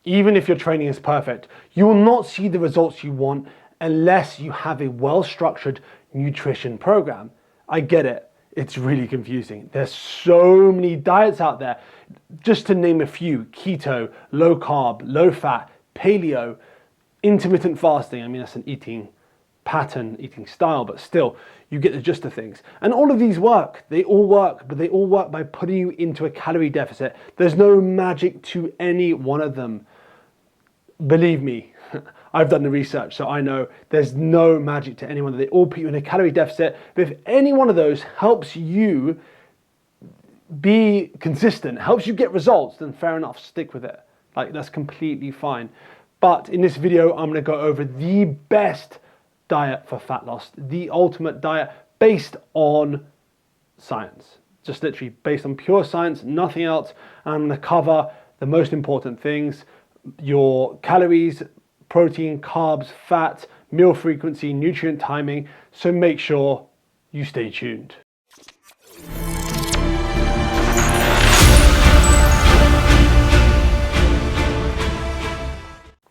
even if your training is perfect, you will not see the results you want unless you have a well-structured nutrition program. I get it. It's really confusing. There's so many diets out there. Just to name a few: keto, low carb, low fat, paleo, intermittent fasting. I mean, that's an eating pattern, eating style, but still, you get the gist of things. And all of these work. They all work, but they all work by putting you into a calorie deficit. There's no magic to any one of them. Believe me, I've done the research, so I know there's no magic to anyone. They all put you in a calorie deficit. But if any one of those helps you be consistent, helps you get results, then fair enough, stick with it. Like, that's completely fine. But in this video, I'm going to go over the best diet for fat loss, the ultimate diet based on science. Just literally based on pure science, nothing else. And I'm going to cover the most important things: your calories, protein, carbs, fat, meal frequency, nutrient timing. So make sure you stay tuned.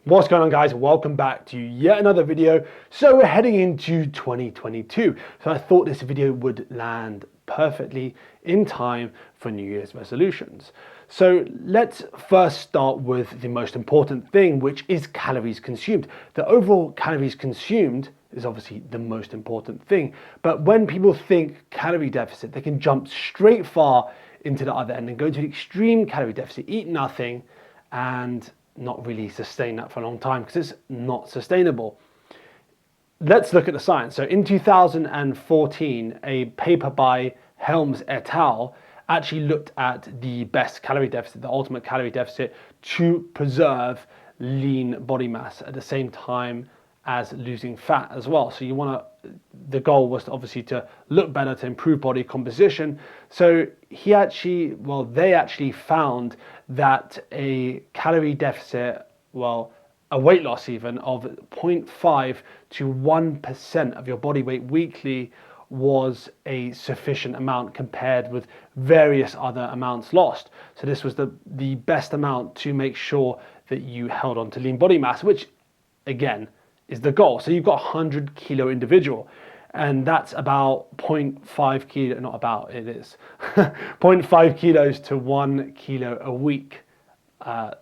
What's going on, guys? Welcome back to yet another video. So we're heading into 2022. So I thought this video would land perfectly in time for New Year's resolutions. So let's first start with the most important thing, which is calories consumed. The overall calories consumed is obviously the most important thing. But when people think calorie deficit, they can jump straight far into the other end and go to the extreme calorie deficit, eat nothing, and not really sustain that for a long time because it's not sustainable. Let's look at the science. So in 2014, a paper by Helms et al. Actually looked at the best calorie deficit, the ultimate calorie deficit, to preserve lean body mass at the same time as losing fat as well. So you want to, the goal was obviously to look better, to improve body composition. So they actually found that a calorie deficit, a weight loss even of 0.5 to 1% of your body weight weekly was a sufficient amount compared with various other amounts lost. So this was the best amount to make sure that you held on to lean body mass, which again is the goal. So you've got a 100 kilo individual, and that's about 0.5 kilo, not about, it is 0.5 kilos to 1 kilo a week, fat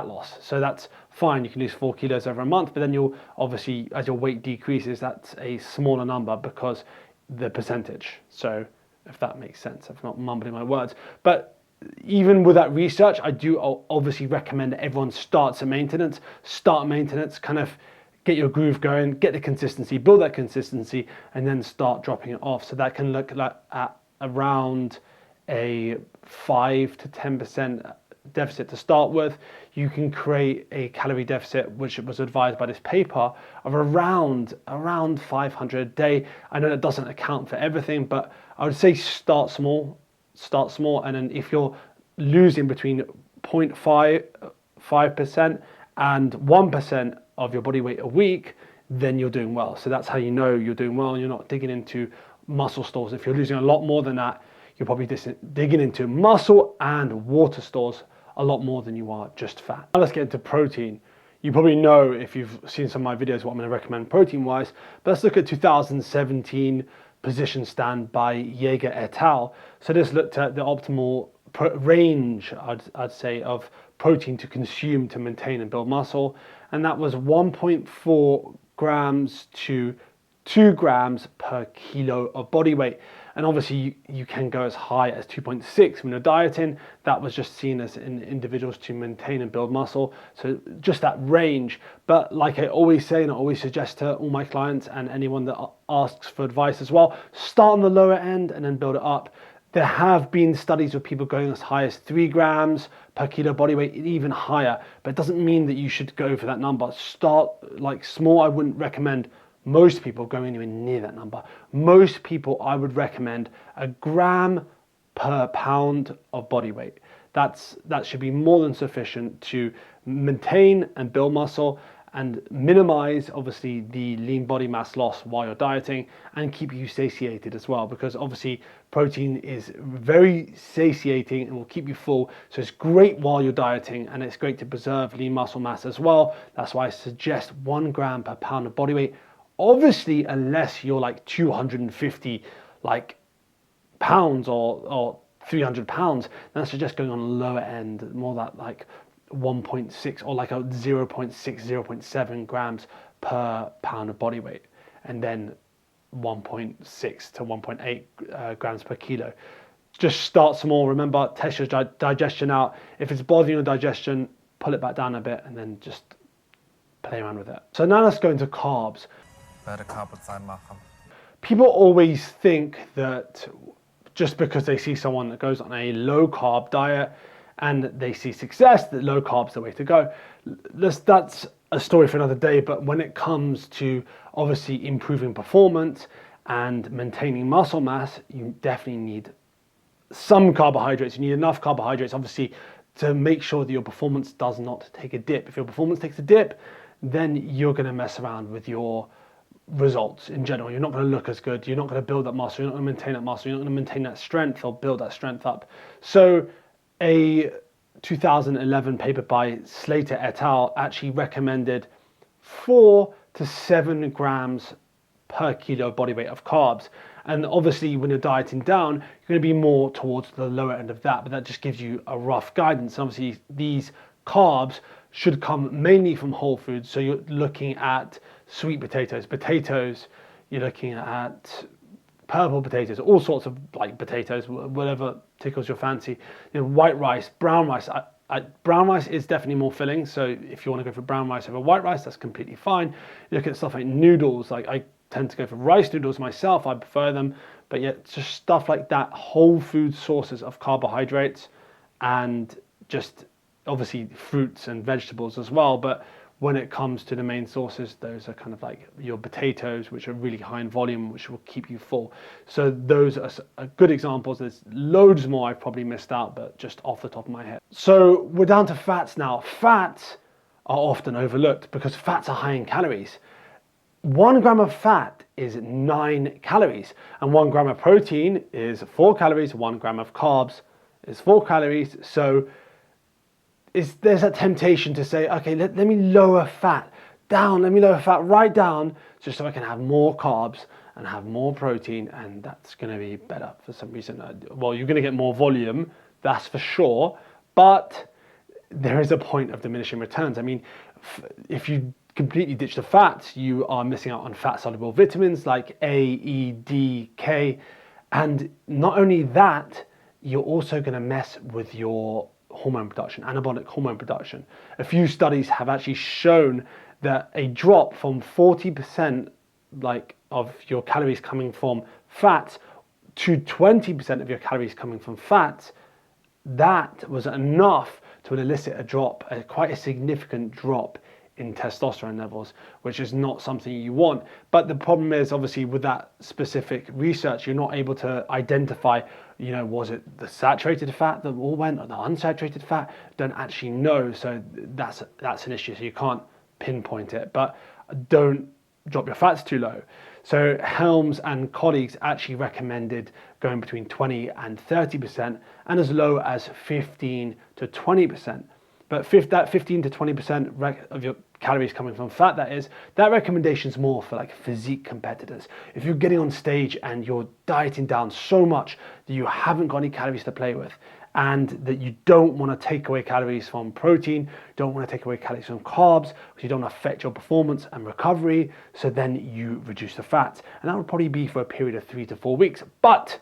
loss. So that's fine. You can lose 4 kilos over a month, but then you'll obviously, as your weight decreases, that's a smaller number because the percentage. So if that makes sense, I'm not mumbling my words, but even with that research, I do obviously recommend that everyone starts at maintenance, kind of get your groove going, get the consistency, build that consistency, and then start dropping it off. So that can look like at around a 5 to 10% deficit to start with. You can create a calorie deficit, which was advised by this paper, of around 500 a day. I know that doesn't account for everything, but I would say start small, and then if you're losing between 0.5% and 1% of your body weight a week, then you're doing well. So that's how you know you're doing well, and you're not digging into muscle stores. If you're losing a lot more than that, you're probably digging into muscle and water stores a lot more than you are just fat. Now let's get into protein. You probably know, if you've seen some of my videos, what I'm going to recommend protein wise, but let's look at 2017 position stand by Jaeger et al. So this looked at the optimal range, I'd say, of protein to consume to maintain and build muscle, and that was 1.4 grams to 2 grams per kilo of body weight. And obviously you can go as high as 2.6 when you're dieting. That was just seen as in individuals to maintain and build muscle. So just that range. But like I always say, and I always suggest to all my clients and anyone that asks for advice as well, start on the lower end and then build it up. There have been studies with people going as high as 3 grams per kilo body weight, even higher, but it doesn't mean that you should go for that number. Start like small. I wouldn't recommend most people go anywhere near that number. Most people, I would recommend a gram per pound of body weight. That should be more than sufficient to maintain and build muscle. and minimize obviously the lean body mass loss while you're dieting, and keep you satiated as well, because obviously protein is very satiating and will keep you full. So it's great while you're dieting, and it's great to preserve lean muscle mass as well. That's why I suggest 1 gram per pound of body weight. Obviously, unless you're like 250 pounds or 300 pounds, then I suggest going on the lower end, more that like 1.6 or like a 0.6, 0.7 grams per pound of body weight, and then 1.6 to 1.8 grams per kilo. Just start small. Remember, test your digestion out. If it's bothering your digestion, pull it back down a bit and then just play around with it. So now let's go into carbs. People always think that just because they see someone that goes on a low carb diet and they see success, that low carb's the way to go. That's a story for another day, but when it comes to obviously improving performance and maintaining muscle mass, you definitely need some carbohydrates. You need enough carbohydrates, obviously, to make sure that your performance does not take a dip. If your performance takes a dip, then you're going to mess around with your results in general. You're not going to look as good. You're not going to build that muscle. You're not going to maintain that muscle. You're not going to maintain that strength or build that strength up. So a 2011 paper by Slater et al. Actually recommended 4 to 7 grams per kilo body weight of carbs. And obviously when you're dieting down, you're going to be more towards the lower end of that, but that just gives you a rough guidance. Obviously these carbs should come mainly from whole foods. So you're looking at sweet potatoes, you're looking at purple potatoes, all sorts of like potatoes, whatever tickles your fancy. You know, white rice, brown rice. Brown rice is definitely more filling, so if you want to go for brown rice over white rice, that's completely fine. You look at stuff like noodles, like I tend to go for rice noodles myself, I prefer them, but yet just stuff like that, whole food sources of carbohydrates, and just obviously fruits and vegetables as well. But when it comes to the main sources, those are kind of like your potatoes, which are really high in volume, which will keep you full. So those are good examples. There's loads more I've probably missed out, but just off the top of my head. So we're down to fats now. Fats are often overlooked because fats are high in calories. 1 gram of fat is 9 calories, and 1 gram of protein is 4 calories. 1 gram of carbs is 4 calories. So there's that temptation to say, okay, let me lower fat down, let me lower fat right down, just so I can have more carbs and have more protein, and that's going to be better for some reason. Well, you're going to get more volume, that's for sure, but there is a point of diminishing returns. I mean, if you completely ditch the fats, you are missing out on fat-soluble vitamins like A, E, D, K, and not only that, you're also going to mess with your hormone production, anabolic hormone production. A few studies have actually shown that a drop from 40% like of your calories coming from fats to 20% of your calories coming from fats, that was enough to elicit a drop, quite a significant drop in testosterone levels, which is not something you want. But the problem is, obviously, with that specific research, you're not able to identify, you know, was it the saturated fat that all went or the unsaturated fat? Don't actually know. So that's an issue. So you can't pinpoint it, but don't drop your fats too low. So Helms and colleagues actually recommended going between 20 and 30% and as low as 15 to 20%. But that 15 to 20% of your calories coming from fat, that recommendation is more for like physique competitors. If you're getting on stage and you're dieting down so much that you haven't got any calories to play with, and that you don't want to take away calories from protein, don't want to take away calories from carbs, because you don't affect your performance and recovery, so then you reduce the fats. And that would probably be for a period of 3 to 4 weeks. But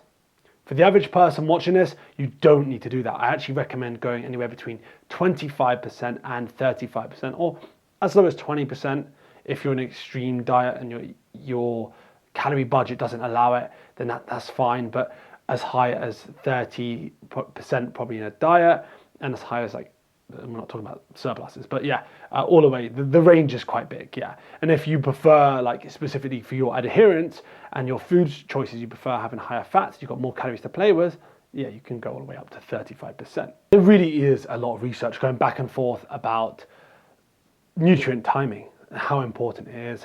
for the average person watching this, you don't need to do that. I actually recommend going anywhere between 25% and 35%, or as low as 20%. If you're on an extreme diet and your calorie budget doesn't allow it, then that's fine. But as high as 30% probably in a diet, and as high as like, I'm not talking about surpluses, but yeah, all the way, the range is quite big, yeah. And if you prefer, like specifically for your adherence and your food choices, you prefer having higher fats, you've got more calories to play with, yeah, you can go all the way up to 35%. There really is a lot of research going back and forth about nutrient timing how important it is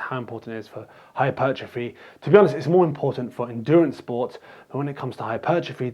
for hypertrophy. To be honest, it's more important for endurance sports, but when it comes to hypertrophy,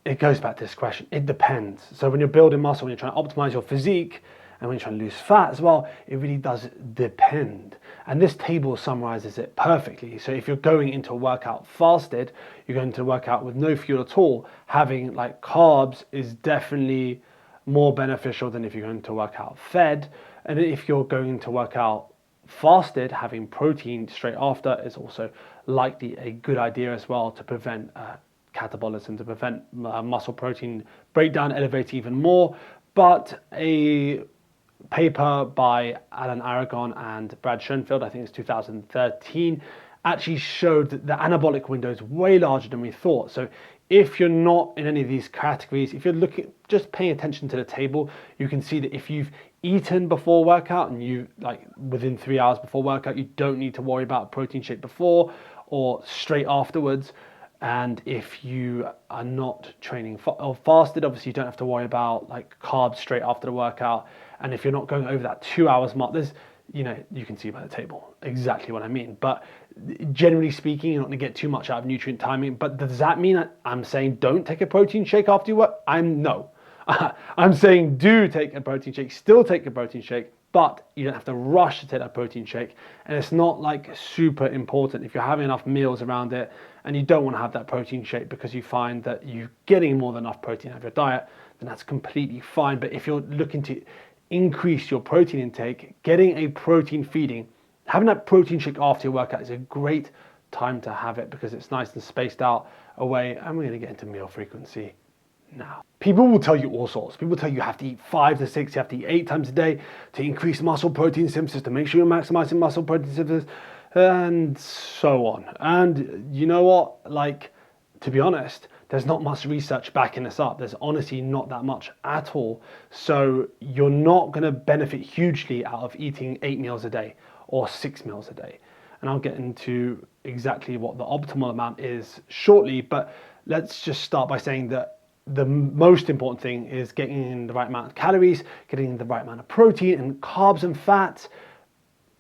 it goes back to this question. It depends. So when you're building muscle, when you're trying to optimize your physique, and when you're trying to lose fat as well, it really does depend. And this table summarizes it perfectly. So if you're going into a workout fasted, you're going to work out with no fuel at all, having like carbs is definitely more beneficial than if you're going to work out fed. And if you're going to work out fasted, having protein straight after is also likely a good idea as well to prevent catabolism, to prevent muscle protein breakdown, elevate even more. But a paper by Alan Aragon and Brad Schoenfeld, I think it's 2013, actually showed that the anabolic window is way larger than we thought. So if you're not in any of these categories, if you're looking, just paying attention to the table, you can see that if you've eaten before workout and you like within 3 hours before workout, you don't need to worry about a protein shake before or straight afterwards. And if you are not training or fasted, obviously you don't have to worry about like carbs straight after the workout. And if you're not going over that 2 hours mark, there's, you can see by the table exactly what I mean. But generally speaking, you're not going to get too much out of nutrient timing. But does that mean that I'm saying don't take a protein shake after you work? No. I'm saying do take a protein shake, still take a protein shake, but you don't have to rush to take that protein shake. And it's not like super important if you're having enough meals around it and you don't want to have that protein shake because you find that you're getting more than enough protein out of your diet, then that's completely fine. But if you're looking to increase your protein intake, getting a protein feeding, having that protein shake after your workout is a great time to have it because it's nice and spaced out away. And we're going to get into meal frequency now. People will tell you all sorts. People tell you have to eat 5 to 6, you have to eat 8 times a day to increase muscle protein synthesis, to make sure you're maximizing muscle protein synthesis, and so on. And you know what? Like, to be honest, there's not much research backing this up. There's honestly not that much at all. So you're not going to benefit hugely out of eating 8 meals a day or 6 meals a day. And I'll get into exactly what the optimal amount is shortly, but let's just start by saying that the most important thing is getting in the right amount of calories, getting in the right amount of protein and carbs and fats.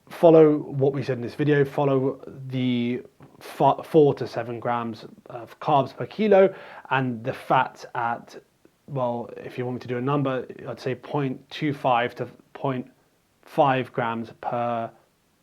Follow what we said in this video, follow the 4 to 7 grams of carbs per kilo and the fat at, well, if you want me to do a number, I'd say 0.25 to 0.5 grams per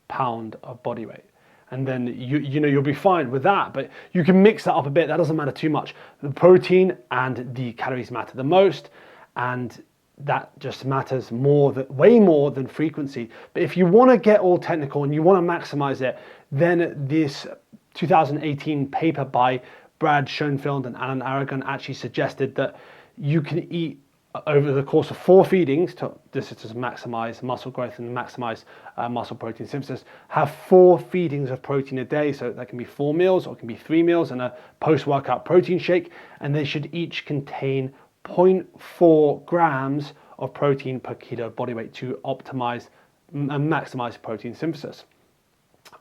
pound of body weight. And then you'll be fine with that, but you can mix that up a bit. That doesn't matter too much. The protein and the calories matter the most, and that just matters way more than frequency. But if you want to get all technical and you want to maximize it, then this 2018 paper by Brad Schoenfeld and Alan Aragon actually suggested that you can eat over the course of 4 feedings, this is to maximize muscle growth and maximize muscle protein synthesis, have 4 feedings of protein a day. So that can be 4 meals or it can be 3 meals and a post-workout protein shake. And they should each contain 0.4 grams of protein per kilo of body weight to optimize and maximize protein synthesis.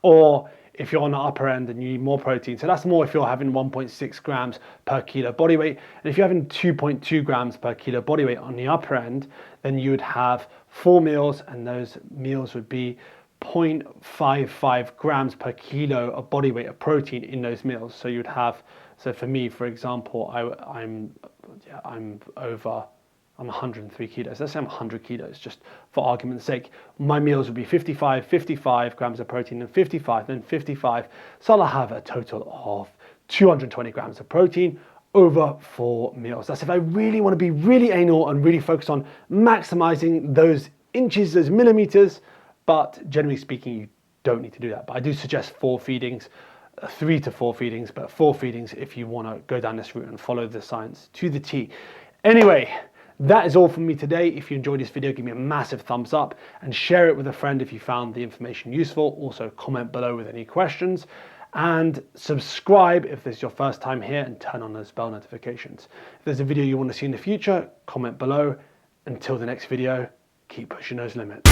Or if you're on the upper end and you need more protein, so that's more if you're having 1.6 grams per kilo body weight. And if you're having 2.2 grams per kilo body weight on the upper end, then you would have 4 meals, and those meals would be 0.55 grams per kilo of body weight of protein in those meals. So you'd have, so for me, for example, I'm 103 kilos. Let's say I'm 100 kilos, just for argument's sake. My meals would be 55 grams of protein and 55. So I'll have a total of 220 grams of protein over 4 meals. That's if I really want to be really anal and really focus on maximizing those inches, those millimeters. But generally speaking, you don't need to do that. But I do suggest 4 feedings, 3 to 4 feedings, but 4 feedings if you want to go down this route and follow the science to the T. Anyway, that is all from me today. If you enjoyed this video, give me a massive thumbs up and share it with a friend if you found the information useful. Also comment below with any questions and subscribe if this is your first time here and turn on those bell notifications. If there's a video you want to see in the future, comment below. Until the next video, keep pushing those limits.